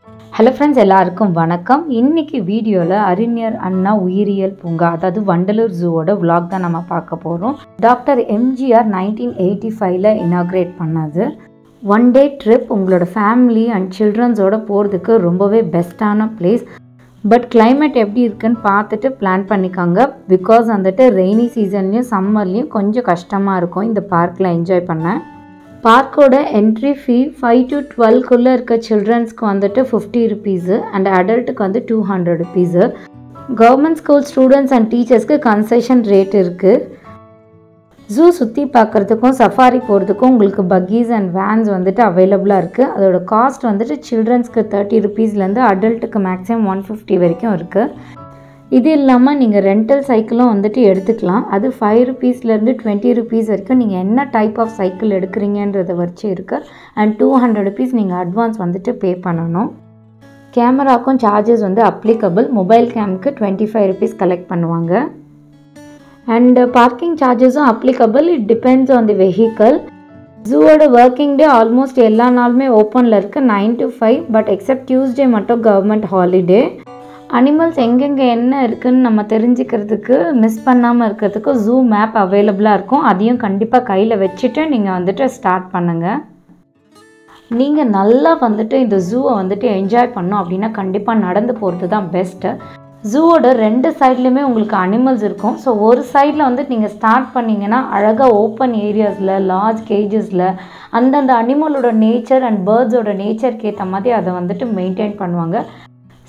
Hello friends, எல்லாருக்கும் வணக்கம். இன்றைக்கி வீடியோவில் அறிஞர் அண்ணா உயிரியல் பூங்கா, அதாவது வண்டலூர் ஜூவோட விலாக் தான் நம்ம பார்க்க போகிறோம். டாக்டர் எம்ஜிஆர் 1985 இனாக்ரேட் பண்ணது. ஒன் டே ட்ரிப் உங்களோட ஃபேமிலி அண்ட் சில்ட்ரன்ஸோட போகிறதுக்கு ரொம்பவே பெஸ்ட்டான பிளேஸ். பட் கிளைமேட் எப்படி இருக்குன்னு பார்த்துட்டு பிளான் பண்ணிக்காங்க. பிகாஸ் வந்துட்டு ரெய்னி சீசன்லேயும் சம்மர்லேயும் கொஞ்சம் கஷ்டமாக இருக்கும் இந்த பார்க்கில் என்ஜாய் பண்ண. பார்க்கோட என்ட்ரி ஃபீ 5 to 12 இருக்க சில்ட்ரன்ஸ்க்கு வந்துட்டு 50 ருபீஸு அண்ட் அடல்ட்டுக்கு வந்து 200 rupees. Government school students and டீச்சர்ஸ்க்கு கன்செஷன் ரேட் இருக்குது. ஜூ சுற்றி பார்க்குறதுக்கும் சஃபாரி போகிறதுக்கும் உங்களுக்கு பக்கீஸ் அண்ட் வேன்ஸ் வந்துட்டு அவைலபிளாக இருக்குது. அதோட காஸ்ட் வந்துட்டு சில்ட்ரன்ஸ்க்கு 30 ருபீஸ்லேருந்து அடல்ட்டுக்கு மேக்ஸிமம் 150 வரைக்கும் இருக்குது. இது இல்லாமல் நீங்கள் ரெண்டல் சைக்கிளும் வந்துட்டு எடுத்துக்கலாம். அது 5 ருபீஸ்லேருந்து 20 ருபீஸ் வரைக்கும் நீங்கள் என்ன டைப் ஆஃப் சைக்கிள் எடுக்கிறீங்கன்றதை வச்சு இருக்குது. அண்ட் 200 ருபீஸ் நீங்கள் அட்வான்ஸ் வந்துட்டு பே பண்ணணும். கேமராக்கும் சார்ஜஸ் வந்து அப்ளிகபிள். மொபைல் கேமுக்கு 25 ருபீஸ் கலெக்ட் பண்ணுவாங்க. அண்ட் பார்க்கிங் சார்ஜஸும் applicable. It depends on the vehicle. ஜூவோட ஒர்க்கிங் டே ஆல்மோஸ்ட் எல்லா நாளுமே ஓப்பனில் இருக்குது 9 to 5. பட் எக்ஸப்ட் டியூஸ்டே மட்டும் கவர்மெண்ட் ஹாலிடே. அனிமல்ஸ் எங்கெங்கே என்ன இருக்குதுன்னு நம்ம தெரிஞ்சுக்கிறதுக்கு, மிஸ் பண்ணாமல் இருக்கிறதுக்கு ஜூ மேப் அவைலபிளாக இருக்கும். அதையும் கண்டிப்பாக கையில் வச்சுட்டு நீங்கள் வந்துட்டு ஸ்டார்ட் பண்ணுங்கள். நீங்கள் நல்லா வந்துட்டு இந்த ஜூவை வந்துட்டு என்ஜாய் பண்ணோம் அப்படின்னா கண்டிப்பாக நடந்து போகிறது தான் பெஸ்ட்டு. ஜூவோட 2 சைட்லேயுமே உங்களுக்கு அனிமல்ஸ் இருக்கும். ஸோ ஒரு சைடில் வந்துட்டு நீங்கள் ஸ்டார்ட் பண்ணிங்கன்னா அழகாக ஓப்பன் ஏரியாஸில், லார்ஜ் கேஜஸில் அந்தந்த அனிமலோட நேச்சர் அண்ட் பேர்ட்ஸோட நேச்சருக்கு ஏற்ற மாதிரி அதை வந்துட்டு மெயின்டைன் பண்ணுவாங்க.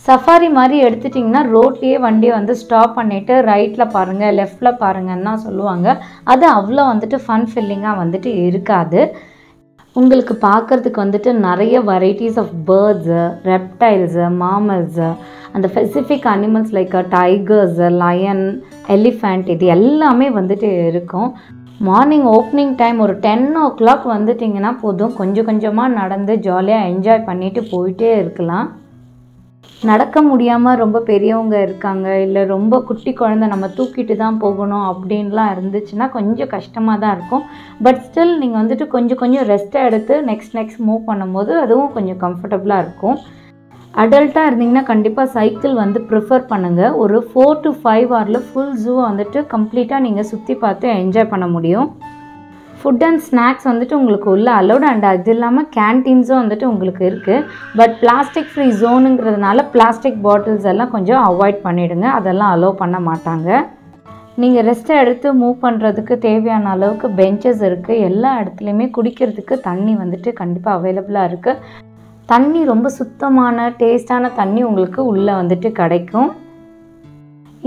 சஃபாரி மாதிரி எடுத்துட்டிங்கன்னா ரோட்லேயே வண்டியை வந்து ஸ்டாப் பண்ணிவிட்டு ரைட்டில் பாருங்கள், லெஃப்டில் பாருங்கன்னு தான் சொல்லுவாங்க. அது அவ்வளோ வந்துட்டு ஃபன் ஃபில்லிங்காக வந்துட்டு இருக்காது. உங்களுக்கு பார்க்குறதுக்கு வந்துட்டு நிறைய varieties of birds, reptiles, mammals, அந்த specific animals like tigers, lion, elephant, இது எல்லாமே வந்துட்டு இருக்கும். மார்னிங் ஓப்பனிங் டைம் ஒரு 10 o'clock வந்துட்டிங்கன்னா போதும். கொஞ்சம் கொஞ்சமாக நடந்து ஜாலியாக என்ஜாய் பண்ணிவிட்டு போயிட்டே இருக்கலாம். நடக்க முடியாமல் ரொம்ப பெரியவங்க இருக்காங்க, இல்லை ரொம்ப குட்டி குழந்தை நம்ம தூக்கிட்டு தான் போகணும் அப்படின்லாம் இருந்துச்சுன்னா கொஞ்சம் கஷ்டமாக தான் இருக்கும். பட் ஸ்டில் நீங்கள் வந்துட்டு கொஞ்சம் ரெஸ்ட்டை எடுத்து நெக்ஸ்ட் மூவ் பண்ணும்போது அதுவும் கொஞ்சம் கம்ஃபர்டபுளாக இருக்கும். அடல்ட்டாக இருந்தீங்கன்னா கண்டிப்பாக சைக்கிள் வந்து ப்ரிஃபர் பண்ணுங்கள். ஒரு 4 to 5 hours ஃபுல் ஜூவை வந்துட்டு கம்ப்ளீட்டாக நீங்கள் சுற்றி பார்த்து என்ஜாய் பண்ண முடியும். ஃபுட் அண்ட் ஸ்நாக்ஸ் வந்துட்டு உங்களுக்கு உள்ள அலோடு. அண்ட் அது இல்லாமல் கேன்டீன்ஸும் வந்துட்டு உங்களுக்கு இருக்குது. பட் பிளாஸ்டிக் ஃப்ரீ ஜோனுங்கிறதுனால பிளாஸ்டிக் பாட்டில்ஸ் எல்லாம் கொஞ்சம் அவாய்ட் பண்ணிவிடுங்க. அதெல்லாம் அலோவ் பண்ண மாட்டாங்க. நீங்கள் ரெஸ்ட்டை எடுத்து மூவ் பண்ணுறதுக்கு தேவையான அளவுக்கு பெஞ்சஸ் இருக்குது. எல்லா இடத்துலையுமே குடிக்கிறதுக்கு தண்ணி வந்துட்டு கண்டிப்பாக அவைலபிளாக இருக்குது. தண்ணி ரொம்ப சுத்தமான டேஸ்டான தண்ணி உங்களுக்கு உள்ளே வந்துட்டு கிடைக்கும்.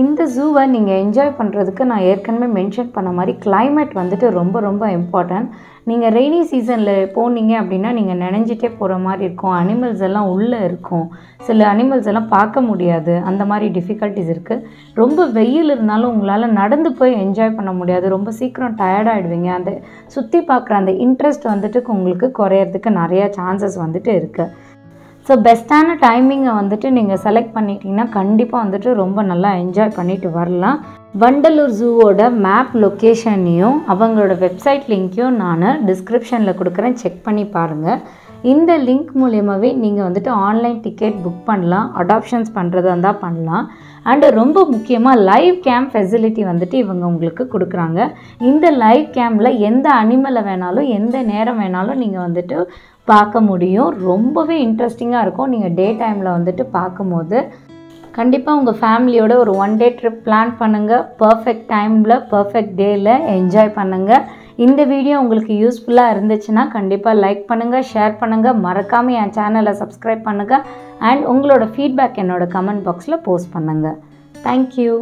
இந்த ஜூவை நீங்கள் என்ஜாய் பண்ணுறதுக்கு நான் ஏற்கனவே மென்ஷன் பண்ண மாதிரி கிளைமேட் வந்துட்டு ரொம்ப இம்பார்ட்டன்ட். நீங்கள் ரெய்னி சீசனில் போனீங்க அப்படின்னா நீங்கள் நினைஞ்சிட்டே போகிற மாதிரி இருக்கும். அனிமல்ஸ் எல்லாம் உள்ளே இருக்கும். சில அனிமல்ஸ் எல்லாம் பார்க்க முடியாது. அந்த மாதிரி டிஃபிகல்ட்டிஸ் இருக்குது. ரொம்ப வெயில் இருந்தாலும் உங்களால் நடந்து போய் என்ஜாய் பண்ண முடியாது. ரொம்ப சீக்கிரம் டயர்டாகிடுவீங்க. அந்த சுற்றி பார்க்குற அந்த இன்ட்ரெஸ்ட் வந்துட்டு உங்களுக்கு குறையிறதுக்கு நிறையா சான்சஸ் வந்துட்டு இருக்குது. ஸோ பெஸ்ட்டான டைமிங்கை வந்துட்டு நீங்கள் செலக்ட் பண்ணிட்டீங்கன்னா கண்டிப்பாக வந்துட்டு ரொம்ப நல்லா என்ஜாய் பண்ணிட்டு வரலாம். வண்டலூர் ஜூவோட மேப் லொக்கேஷனையும் அவங்களோட வெப்சைட் லிங்க்கையும் நான் டிஸ்கிரிப்ஷனில் கொடுக்குறேன், செக் பண்ணி பாருங்கள். இந்த லிங்க் மூலியமாகவே நீங்கள் வந்துட்டு ஆன்லைன் டிக்கெட் புக் பண்ணலாம், அடாப்ஷன்ஸ் பண்ணுறதா இருந்தால் பண்ணலாம். அண்டு ரொம்ப முக்கியமாக லைவ் கேம்ப் ஃபெசிலிட்டி வந்துட்டு இவங்க உங்களுக்கு கொடுக்குறாங்க. இந்த லைவ் கேம்பில் எந்த அனிமலை வேணாலும் எந்த நேரம் வேணாலும் நீங்கள் வந்துட்டு பார்க்க முடியும். ரொம்பவே இன்ட்ரெஸ்டிங்காக இருக்கும். நீங்கள் டே டைமில் வந்துட்டு பார்க்கும்போது கண்டிப்பாக உங்கள் ஃபேமிலியோட ஒரு 1 day ட்ரிப் பிளான் பண்ணுங்கள். பர்ஃபெக்ட் டைமில் பர்ஃபெக்ட் டேயில் என்ஜாய் பண்ணுங்கள். இந்த வீடியோ உங்களுக்கு யூஸ்ஃபுல்லாக இருந்துச்சுன்னா கண்டிப்பாக லைக் பண்ணுங்கள், ஷேர் பண்ணுங்கள், மறக்காமல் என் சேனலை சப்ஸ்கிரைப் பண்ணுங்கள். அண்ட் உங்களோட ஃபீட்பேக் என்னோடய கமெண்ட் பாக்ஸில் போஸ்ட் பண்ணுங்கள். தேங்க்யூ.